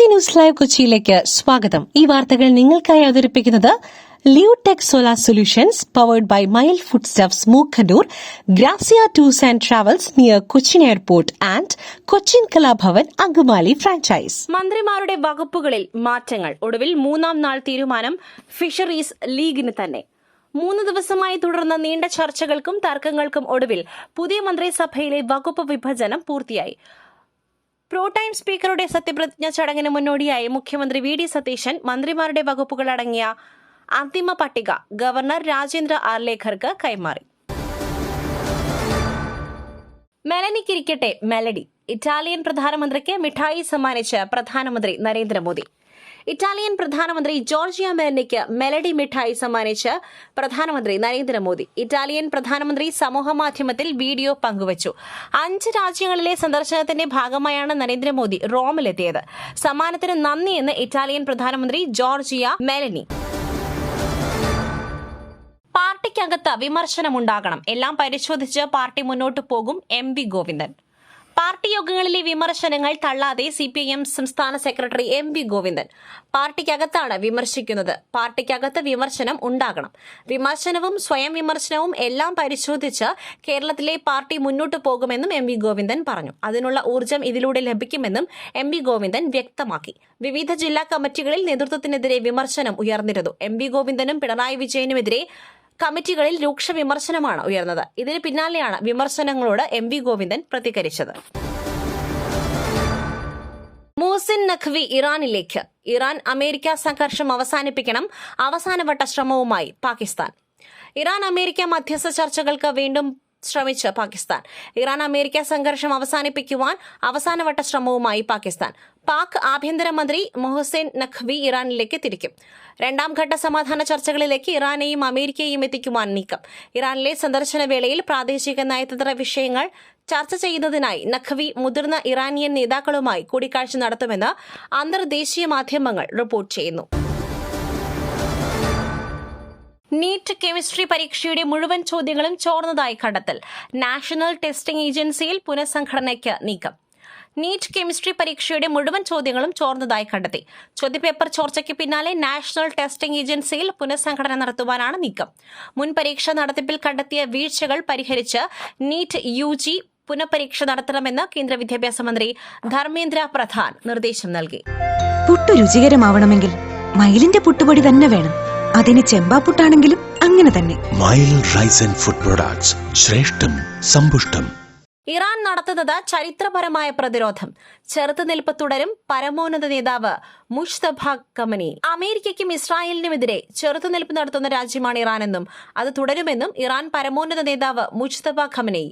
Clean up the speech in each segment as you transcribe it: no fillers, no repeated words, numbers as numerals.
BBC news live കൊച്ചിയിലേക്ക് സ്വാഗതം. ഈ വാർത്തകൾ നിങ്ങൾക്കായി അവതരിപ്പിക്കുന്നത് Leotech solar solutions powered by Mile foodstuffs Mookkannoor, Grazia tours and travels near Cochin airport and Cochin Kalabhavan Angamaly franchise. മന്ത്രിമാരുടെ വകുപ്പുകളിൽ മാറ്റങ്ങൾ. ഒടുവിൽ മൂന്നാം നാൾ തീരുമാനം ഫിഷറീസ് ലീഗിന് തന്നെ. 3 ദിവസമായി തുടർന്ന നീണ്ട ചർച്ചകൾക്കും തർക്കങ്ങൾക്കും ഒടുവിൽ പുതിയ മന്ത്രിസഭയിലെ വകുപ്പ് വിഭജനം പൂർത്തിയായി. പ്രോടൈം സ്പീക്കറുടെ സത്യപ്രതിജ്ഞ ചടങ്ങിന് മുന്നോടിയായി മുഖ്യമന്ത്രി വി.ഡി. സതീശൻ മന്ത്രിമാരുടെ വകുപ്പുകളടങ്ങിയ അന്തിമ പട്ടിക ഗവർണർ രാജേന്ദ്ര ആർലേക്കർക്ക് കൈമാറി. മെലനിക്കിരിക്കട്ടെ മെലഡി. ഇറ്റാലിയൻ പ്രധാനമന്ത്രിക്ക് മിഠായി സമ്മാനിച്ച് പ്രധാനമന്ത്രി നരേന്ദ്രമോദി. ഇറ്റാലിയൻ പ്രധാനമന്ത്രി ജോർജിയ മെലനിക്ക് മെലഡി മിഠായി സമ്മാനിച്ച് പ്രധാനമന്ത്രി നരേന്ദ്രമോദി. ഇറ്റാലിയൻ പ്രധാനമന്ത്രി സമൂഹമാധ്യമത്തിൽ വീഡിയോ പങ്കുവച്ചു. 5 രാജ്യങ്ങളിലെ സന്ദർശനത്തിന്റെ ഭാഗമായാണ് നരേന്ദ്രമോദി റോമിലെത്തിയത്. സമ്മാനത്തിന് നന്ദിയെന്ന് ഇറ്റാലിയൻ പ്രധാനമന്ത്രി ജോർജിയ മെലനി. പാർട്ടിക്കകത്ത് വിമർശനമുണ്ടാകണം. എല്ലാം പരിശോധിച്ച് പാർട്ടി മുന്നോട്ടു പോകും എം വി ഗോവിന്ദൻ. പാർട്ടി യോഗങ്ങളിലെ വിമർശനങ്ങൾ തള്ളാതെ CPIM സംസ്ഥാന സെക്രട്ടറി എം വി ഗോവിന്ദൻ. പാർട്ടിക്കകത്താണ് വിമർശിക്കുന്നത്. പാർട്ടിക്കകത്ത് വിമർശനം ഉണ്ടാകണം. വിമർശനവും സ്വയം വിമർശനവും എല്ലാം പരിശോധിച്ച് കേരളത്തിലെ പാർട്ടി മുന്നോട്ടു പോകുമെന്നും എം വി ഗോവിന്ദൻ പറഞ്ഞു. അതിനുള്ള ഊർജ്ജം ഇതിലൂടെ ലഭിക്കുമെന്നും എം വി ഗോവിന്ദൻ വ്യക്തമാക്കി. വിവിധ ജില്ലാ കമ്മിറ്റികളിൽ നേതൃത്വത്തിനെതിരെ വിമർശനം ഉയർന്നിരുന്നു. എം വി ഗോവിന്ദനും പിണറായി വിജയനുമെതിരെ കമ്മിറ്റികളിൽ രൂക്ഷ വിമർശനമാണ് ഉയർന്നത്. ഇതിന് പിന്നാലെയാണ് വിമർശനങ്ങളോട് എം വി ഗോവിന്ദൻ പ്രതികരിച്ചത്. മുഹസിൻ നഖ്വി ഇറാനിലേക്ക്. ഇറാൻ അമേരിക്ക സംഘർഷം അവസാനിപ്പിക്കണം. അവസാനവട്ട ശ്രമവുമായി പാകിസ്ഥാൻ. ഇറാൻ അമേരിക്ക മധ്യസ്ഥ ചർച്ചകൾക്ക് വീണ്ടും ശ്രമിച്ച് പാകിസ്ഥാൻ. ഇറാൻ അമേരിക്ക സംഘർഷം അവസാനിപ്പിക്കുവാൻ അവസാനവട്ട ശ്രമവുമായി പാകിസ്ഥാൻ. പാക് ആഭ്യന്തരമന്ത്രി മുഹസിൻ നഖ്വി ഇറാനിലേക്ക് തിരിക്കും. 2ാം ഘട്ട സമാധാന ചർച്ചകളിലേക്ക് ഇറാനെയും അമേരിക്കയെയും എത്തിക്കുവാൻ നീക്കം. ഇറാനിലെ സന്ദർശന വേളയിൽ പ്രാദേശിക നയതന്ത്ര വിഷയങ്ങൾ ചർച്ച ചെയ്യുന്നതിനായി നഖ്വി മുതിർന്ന ഇറാനിയൻ നേതാക്കളുമായി കൂടിക്കാഴ്ച നടത്തുമെന്ന് അന്തർദേശീയ മാധ്യമങ്ങൾ റിപ്പോർട്ട് ചെയ്യുന്നു. നീറ്റ് കെമിസ്ട്രി പരീക്ഷയുടെ മുഴുവൻ ചോദ്യങ്ങളും ചോർന്നതായി കണ്ടെത്തൽ. നാഷണൽ ടെസ്റ്റിംഗ് ഏജൻസിയിൽ പുനഃസംഘടനയ്ക്ക് നീക്കം. നീറ്റ് കെമിസ്ട്രി പരീക്ഷയുടെ മുഴുവൻ ചോദ്യങ്ങളും ചോർന്നതായി കണ്ടെത്തി. ചോദ്യപേപ്പർ ചോർച്ചയ്ക്ക് പിന്നാലെ നാഷണൽ ടെസ്റ്റിംഗ് ഏജൻസിയിൽ പുനഃസംഘടന നടത്തുവാനാണ് നീക്കം. മുൻ പരീക്ഷ നടത്തിപ്പിൽ കണ്ടെത്തിയ വീഴ്ചകൾ പരിഹരിച്ച് നീറ്റ് UG പുനഃപരീക്ഷ നടത്തണമെന്ന് കേന്ദ്ര വിദ്യാഭ്യാസ മന്ത്രി ധർമ്മേന്ദ്ര പ്രധാൻ നിർദ്ദേശം നൽകി. പുട്ടു രുചികരമാവണമെങ്കിൽ മയിലിന്റെ പുട്ടുപൊടി തന്നെ വേണം. അതിന് ചെമ്പാപ്പുട്ടാണെങ്കിലും അങ്ങനെ തന്നെ. Mile rice and food products, ശ്രേഷ്ഠം സമ്പുഷ്ടം. ഇറാൻ നടത്തുന്നത് ചരിത്രപരമായ പ്രതിരോധം. ചെറുത്തുനിൽപ്പ് തുടരും പരമോന്നത നേതാവ് മുജ്തബ ഖമനി. അമേരിക്കയ്ക്കും ഇസ്രായേലിനുമെതിരെ ചെറുത്തുനിൽപ്പ് നടത്തുന്ന രാജ്യമാണ് ഇറാനെന്നും അത് തുടരുമെന്നും ഇറാൻ പരമോന്നത നേതാവ് മുജ്തബ ഖമനി.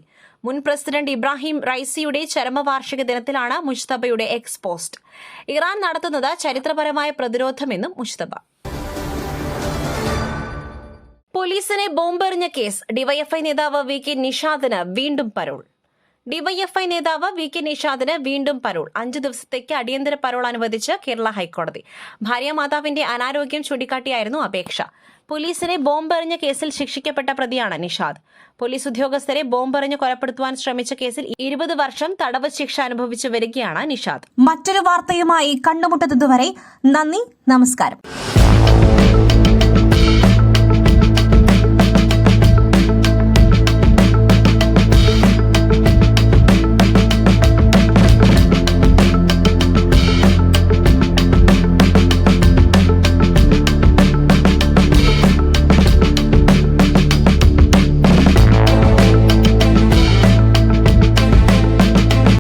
മുൻ പ്രസിഡന്റ് ഇബ്രാഹിം റൈസിയുടെ ചരമവാർഷിക ദിനത്തിലാണ് മുജ്തബയുടെ എക്സ് പോസ്റ്റ്. ഇറാൻ നടത്തുന്നത് ചരിത്രപരമായ പ്രതിരോധമെന്നും മുജ്തബ. പോലീസിനെ ബോംബെറിഞ്ഞ കേസ്. ഡിവൈഎഫ്ഐ നേതാവ് വി കെ നിഷാദിന് വീണ്ടും പരോൾ. ഡിവൈഎഫ്ഐ നേതാവ് വി കെ നിഷാദിന് വീണ്ടും പരോൾ. 5 ദിവസത്തേക്ക് അടിയന്തര പരോൾ അനുവദിച്ച് കേരള ഹൈക്കോടതി. ഭാര്യാമാതാവിന്റെ അനാരോഗ്യം ചൂണ്ടിക്കാട്ടിയായിരുന്നു അപേക്ഷ. പോലീസിനെ ബോംബെറിഞ്ഞ കേസിൽ ശിക്ഷിക്കപ്പെട്ട പ്രതിയാണ് നിഷാദ്. പോലീസ് ഉദ്യോഗസ്ഥരെ ബോംബെറിഞ്ഞ് കൊലപ്പെടുത്തുവാൻ ശ്രമിച്ച കേസിൽ 20 വർഷം തടവ് ശിക്ഷ അനുഭവിച്ചു വരികയാണ് നിഷാദ്. മറ്റൊരു വാർത്തയുമായി കണ്ടുമുട്ടുന്നതുവരെ നന്ദി, നമസ്കാരം.